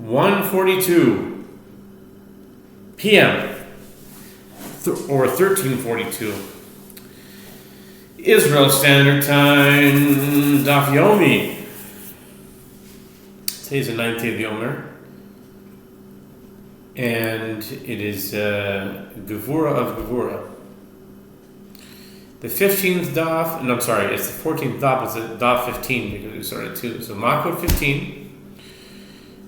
1:42 p.m. or 13:42 Israel Standard Time. Daf Yomi. Today's the 19th Yomer, and it is Gevura of Gevura. The 15th Daf, no, I'm sorry, it's the 14th Daf, it's Daf 15 because we started 2. So Makos 15,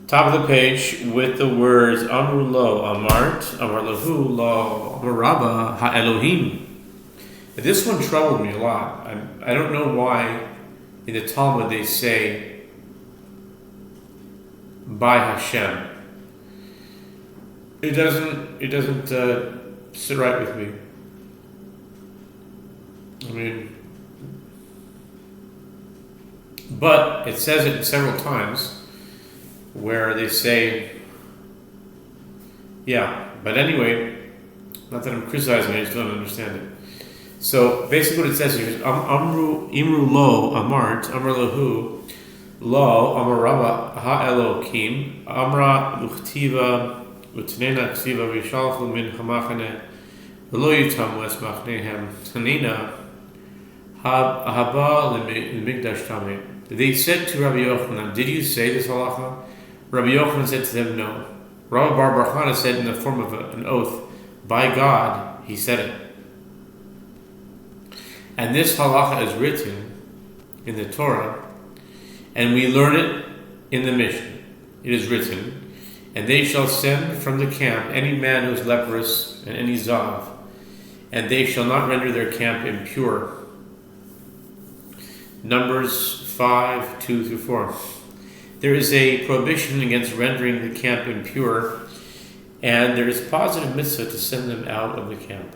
top of the page with the words Amru lo Amart, Amar lahu lo Amarabba ha-Elohim. This one troubled me a lot. I don't know why in the Talmud they say by Hashem. It doesn't sit right with me. I mean, but it says it several times where they say, yeah, but anyway, not that I'm criticizing, I just don't understand it. So basically what it says here is Imru lo amart, Amar lahu lo amarava ha-Elohim, Amra uchtiva utnena ksiva vishalfu min hamachane v'lo yutamu es machnehem tanina haba l'migdash tameh. They said to Rabbi Yochanan, did you say this halacha? Rabbi Yochanan said to them, no. Rabbi Bar Bar Chana said in the form of an oath, by God, he said it. And this halacha is written in the Torah, and we learn it in the Mishnah. It is written, and they shall send from the camp any man who is leprous and any zav, and they shall not render their camp impure. Numbers 5:2-4. There is a prohibition against rendering the camp impure, and there is positive mitzvah to send them out of the camp.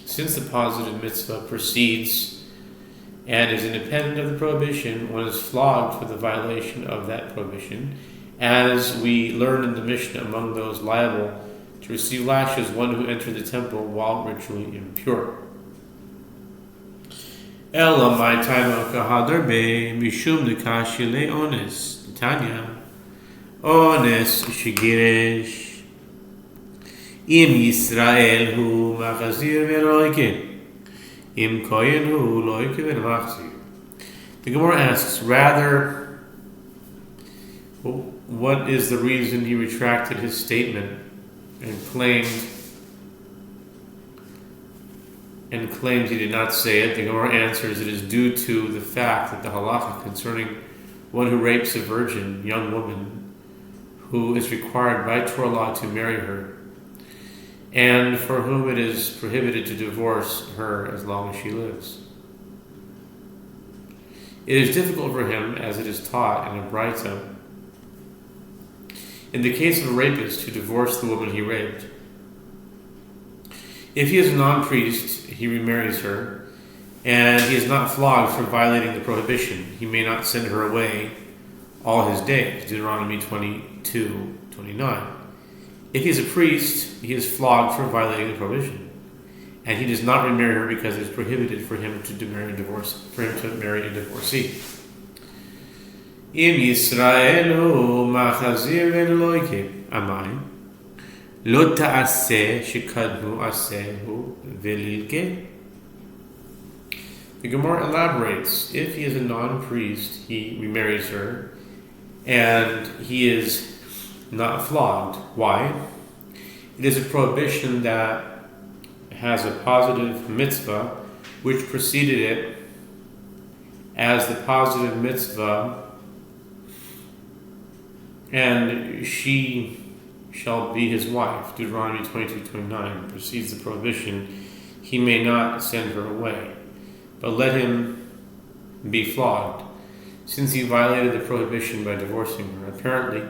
Since the positive mitzvah precedes and is independent of the prohibition, one is flogged for the violation of that prohibition, as we learn in the Mishnah, among those liable to receive lashes, one who entered the temple while ritually impure. Ela my time of kahadarbe mishum dekashi le ones Tanya ones shigiresh im Yisrael hu machazir veloike im kohen hu loike velmachzir. The Gemara asks, rather, what is the reason he retracted his statement and claimed he did not say it? The Gemara answers, it is due to the fact that the halacha concerning one who rapes a virgin, young woman, who is required by Torah law to marry her, and for whom it is prohibited to divorce her as long as she lives. It is difficult for him, as it is taught in a Braita, in the case of a rapist, to divorce the woman he raped. If he is a non-priest, he remarries her, and he is not flogged for violating the prohibition. He may not send her away all his days, Deuteronomy 22:29. If he is a priest, he is flogged for violating the prohibition, and he does not remarry her because it is prohibited for him to marry a divorcee. Im Yisraelu machazir veloike amai lo ta'aseh shekadmu asehu velilke. The Gemara elaborates, if he is a non-priest, he remarries her, and he is not flogged. Why? It is a prohibition that has a positive mitzvah which preceded it, as the positive mitzvah, and she shall be his wife, Deuteronomy 22:29, precedes the prohibition. He may not send her away, but let him be flogged, since he violated the prohibition by divorcing her. Apparently,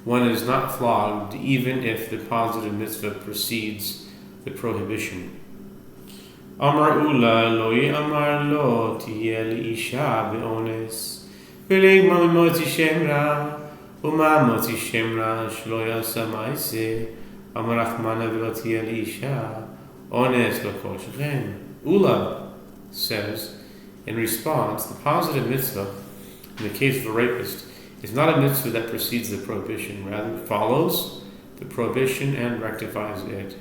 one is not flogged even if the positive mitzvah precedes the prohibition. Amar ula loi amar lo tiye li'isha be'ones v'leigma motzi shemra u'ma motzi shemra shlo yasa ma'ise amar achmana v'lo tiye li'isha ones l'kol shechem. Ula says, in response, the positive mitzvah in the case of a rapist It's not a mitzvah that precedes the prohibition, rather it follows the prohibition and rectifies it,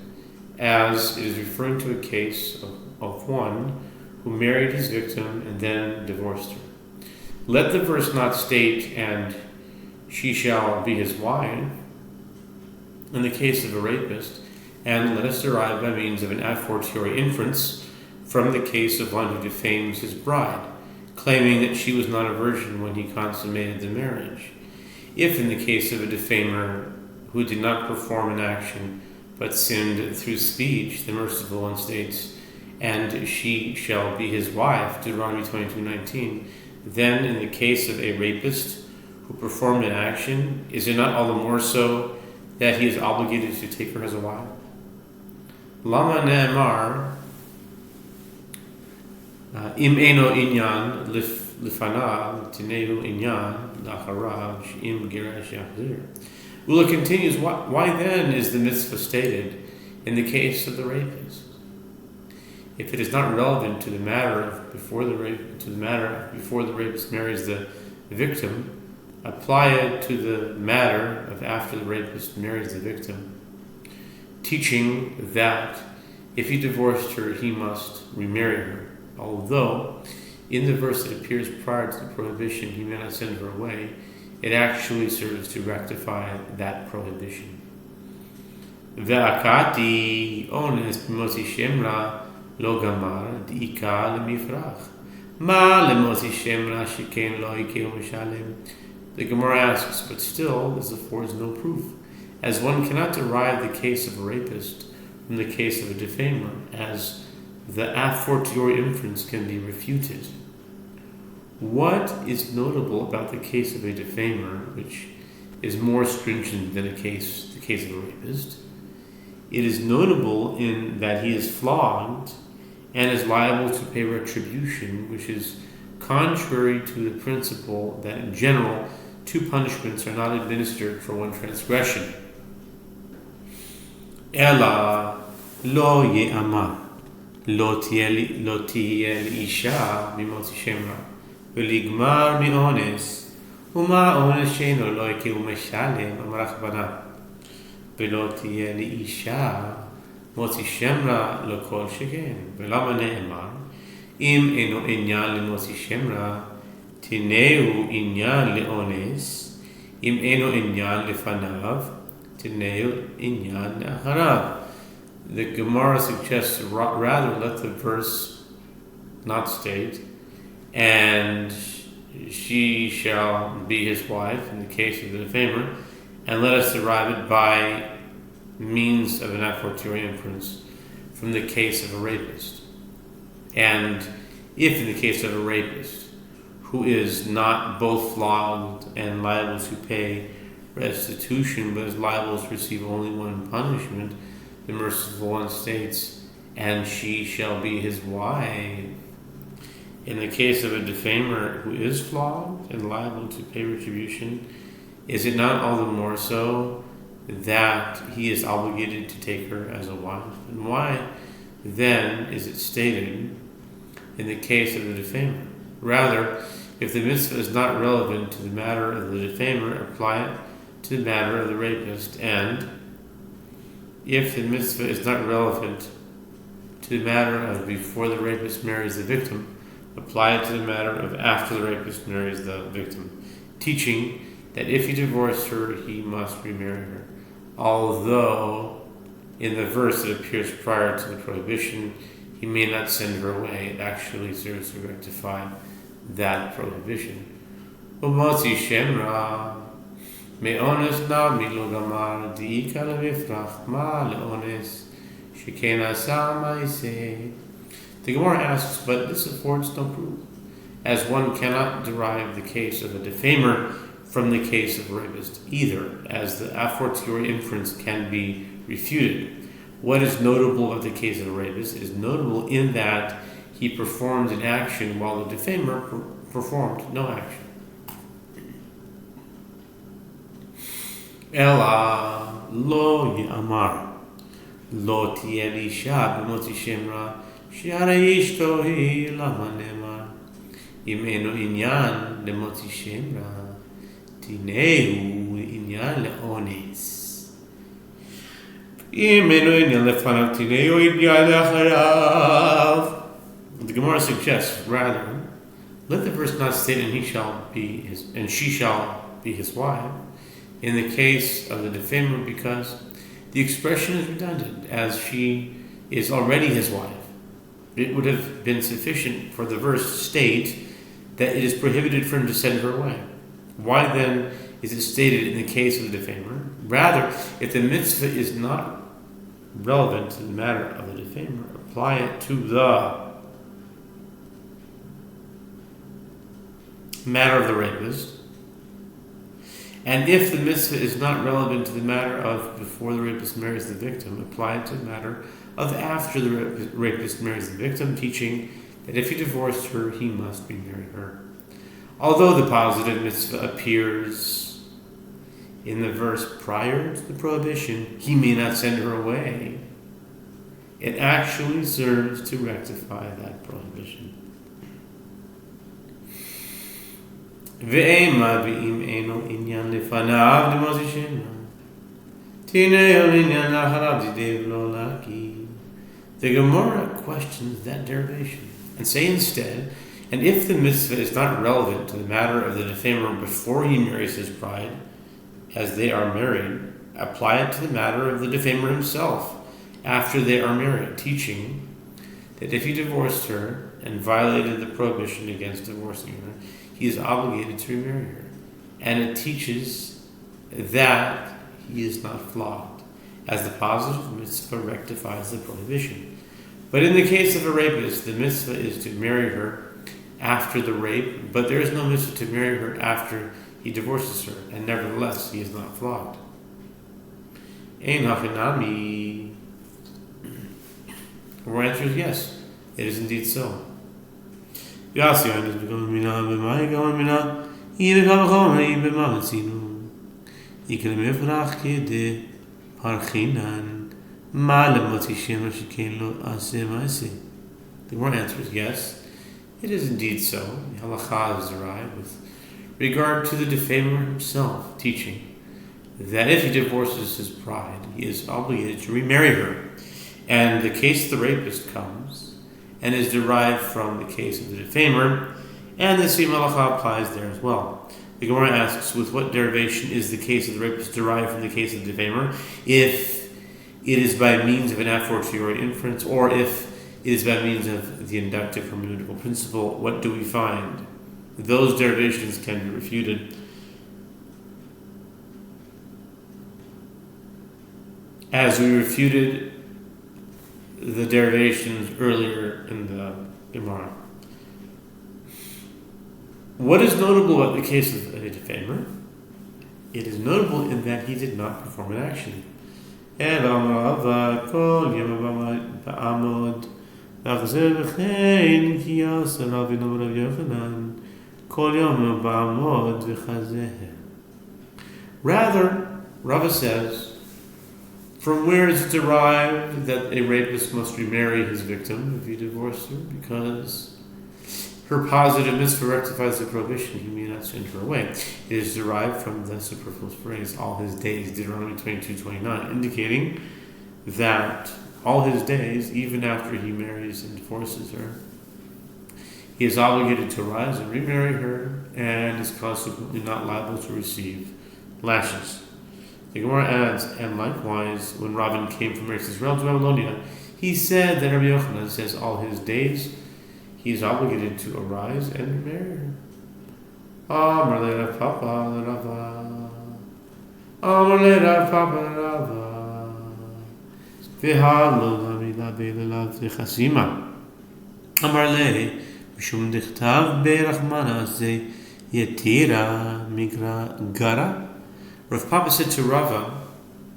as it is referring to a case of one who married his victim and then divorced her. Let the verse not state, and she shall be his wife, in the case of a rapist, and let us derive by means of an a fortiori inference from the case of one who defames his bride, claiming that she was not a virgin when he consummated the marriage. If in the case of a defamer who did not perform an action but sinned through speech, the merciful one states, and she shall be his wife, Deuteronomy 22:19, then in the case of a rapist who performed an action, is it not all the more so that he is obligated to take her as a wife? Lama ne'emar im eno inyan lifanav tinehu inyan lacharav im gerash yachzir. Ula continues, why then is the mitzvah stated in the case of the rapist? If it is not relevant to the matter before the rapist marries the victim, apply it to the matter of after the rapist marries the victim, teaching that if he divorced her, he must remarry her. Although in the verse that appears prior to the prohibition, he may not send her away, it actually serves to rectify that prohibition. Ve'akati ones b'motzi shemra lo gamar di'ika lemifrach. Ma lemotzi shemra sheken lo ikeu mishalem. The Gemara asks, but still this affords no proof, as one cannot derive the case of a rapist from the case of a defamer, as the a fortiori inference can be refuted. What is notable about the case of a defamer, which is more stringent than the case of a rapist? It is notable in that he is flogged and is liable to pay retribution, which is contrary to the principle that in general two punishments are not administered for one transgression. Ela lo ye'ama lo tiyeh isha mimotzi shemra v'ligmar mi'ones u'ma ones she'eno lo ikeu meshalem amar Rachbana v'lo tiyeh isha motzi shemra lo kol sheken v'lama ne'emar im eno inyan lemotzi shemra tineu inyan le'ones im eno inyan lefanav tineu inyan le'acharav. The Gemara suggests rather let the verse not state, and she shall be his wife in the case of the defamer, and let us derive it by means of an a fortiori inference from the case of a rapist. And if in the case of a rapist who is not both flogged and liable to pay restitution, but is liable to receive only one punishment, the merciful one states, and she shall be his wife. In the case of a defamer who is flogged and liable to pay retribution, is it not all the more so that he is obligated to take her as a wife? And why then is it stated in the case of the defamer? Rather, if the mitzvah is not relevant to the matter of the defamer, apply it to the matter of the rapist, and if the mitzvah is not relevant to the matter of before the rapist marries the victim, apply it to the matter of after the rapist marries the victim, teaching that if he divorced her, he must remarry her. Although in the verse that appears prior to the prohibition, he may not send her away, it actually serves to rectify that prohibition. Umotzi shemra me'ones nami lo gamar di'ika lemifrach ma le'ones sheken asa ma'aseh. The Gemara asks, but this affords no proof, as one cannot derive the case of a defamer from the case of a rapist either, as the a fortiori inference can be refuted. What is notable of the case of a rapist is notable in that he performed an action while the defamer performed no action. Ela lo yamar lo tiyeh isha b'motzi shemra she'arei ishto hi lama ne'emar im eno inyan lemotzi shemra Tineu inyan leones. The Gemara suggests, rather, let the verse not state and she shall be his wife in the case of the defamer, because the expression is redundant, as she is already his wife. It would have been sufficient for the verse to state that it is prohibited for him to send her away. Why then is it stated in the case of the defamer? Rather, if the mitzvah is not relevant to the matter of the defamer, apply it to the matter of the rapist. And if the mitzvah is not relevant to the matter of before the rapist marries the victim, apply it to the matter of after the rapist marries the victim, teaching that if he divorced her, he must remarry her. Although the positive mitzvah appears in the verse prior to the prohibition, he may not send her away, it actually serves to rectify that prohibition. Ve'ema v'im eno inyan lefanav demozishena tineo inyan lacharav didev lo laki. The Gemara questions that derivation and say instead, and if the mitzvah is not relevant to the matter of the defamer before he marries his bride, as they are married, apply it to the matter of the defamer himself after they are married, teaching that if he divorced her and violated the prohibition against divorcing her, he is obligated to remarry her. And it teaches that he is not flogged, as the positive mitzvah rectifies the prohibition. But in the case of a rapist, the mitzvah is to marry her after the rape, but there is no mitzvah to marry her after he divorces her, and nevertheless he is not flogged. Ein hachinami. Our answer is yes, it is indeed so. Yasiyan is becoming mina b'mai gaon mina yine kavachom ha'im b'mamatzinu yikel mefrach kede parchinan ma'alem motishem sheken lo aseh ma'aseh. The one answer is yes, it is indeed so. The halakha is derived with regard to the defamer himself, teaching that if he divorces his bride, he is obligated to remarry her. And the case of the rapist comes and is derived from the case of the defamer, and the same halakha applies there as well. The Gemara asks, with what derivation is the case of the rapist derived from the case of the defamer? If it is by means of an a fortiori inference, or if it is by means of the inductive hermeneutical principle, what do we find? Those derivations can be refuted as we refuted the derivations earlier in the Gemara. What is notable about the case of a defamer? It is notable in that he did not perform an action. And rather, Rava says, from where is it derived that a rapist must remarry his victim if he divorced her? Because her positive mitzvah rectifies the prohibition, he may not send her away. It is derived from the superfluous phrase, all his days, Deuteronomy 22:29, indicating that all his days, even after he marries and divorces her, he is obligated to rise and remarry her, and is consequently not liable to receive lashes. The Gemara adds, and likewise, when Ravin came from Eretz Israel to Babylonia, he said that Rabbi Yochanan says all his days he is obligated to arise and remarry her. Amar le Rav Papa le Rava. Amar le Rav Papa le Rava. V'hadlo l'amila be'lelav v'chasima. Amar le mishum dichtav be'rachmana ze yetira migra gara. Rav Papa said to Rava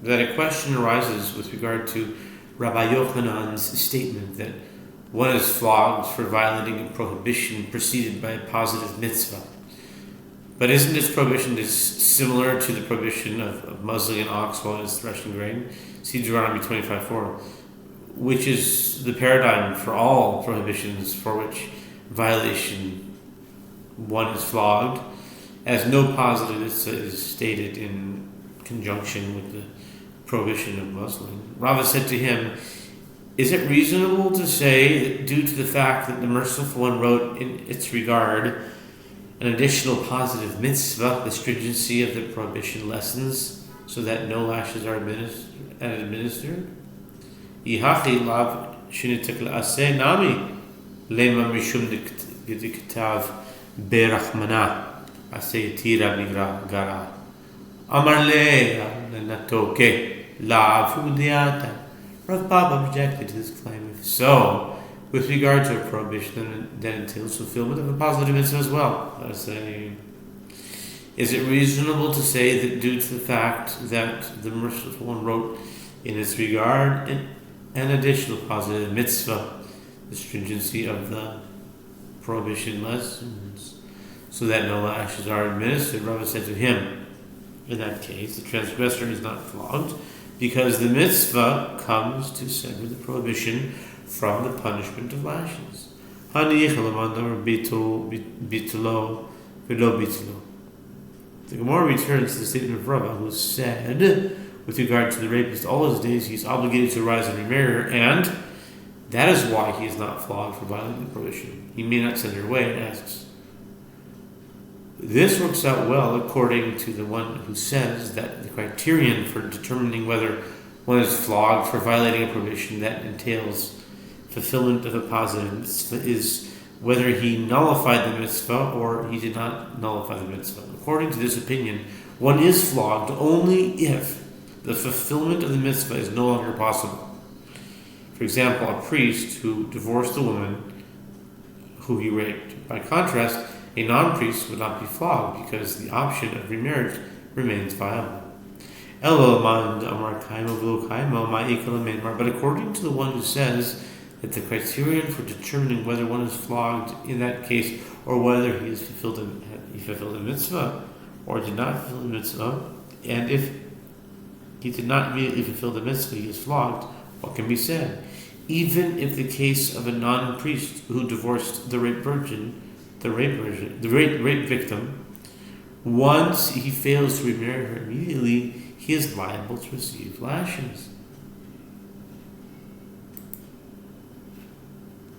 that a question arises with regard to Rabbi Yochanan's statement that one is flogged for violating a prohibition preceded by a positive mitzvah. But isn't this prohibition similar to the prohibition of muzzling an ox while it is threshing grain? See Deuteronomy 25:4, which is the paradigm for all prohibitions for which violation one is flogged. as no positive is stated in conjunction with the prohibition of muzzling. Rava said to him, is it reasonable to say that due to the fact that the Merciful One wrote in its regard an additional positive mitzvah, the stringency of the prohibition lessens so that no lashes are administered? Yihachi lav shinitek la'aseh nami lema mishum diktav berachmana aseh tira migra gara amar le natoke lav udiata. Rav Baba objected to this claim. If so, with regard to a prohibition, that entails fulfillment of a positive mitzvah as well. I say, is it reasonable to say that due to the fact that the Merciful One wrote in its regard an additional positive mitzvah, the stringency of the prohibition lessens, so that no lashes are administered? Rava said to him, in that case, the transgressor is not flogged, because the mitzvah comes to sever the prohibition from the punishment of lashes. The Gemara returns to the statement of Rava, who said, with regard to the rapist, all his days he is obligated to arise and remarry her, and that is why he is not flogged for violating the prohibition. He may not send her away, it asks. This works out well according to the one who says that the criterion for determining whether one is flogged for violating a prohibition that entails fulfillment of a positive mitzvah is whether he nullified the mitzvah or he did not nullify the mitzvah. According to this opinion, one is flogged only if the fulfillment of the mitzvah is no longer possible. For example, a priest who divorced a woman who he raped. By contrast, a non-priest would not be flogged because the option of remarriage remains viable. But according to the one who says that the criterion for determining whether one is flogged in that case, or whether he fulfilled the mitzvah or did not fulfill the mitzvah, and if he did not immediately fulfill the mitzvah, he is flogged, what can be said? Even if the case of a non-priest who divorced the rape victim, once he fails to remarry her immediately, he is liable to receive lashes.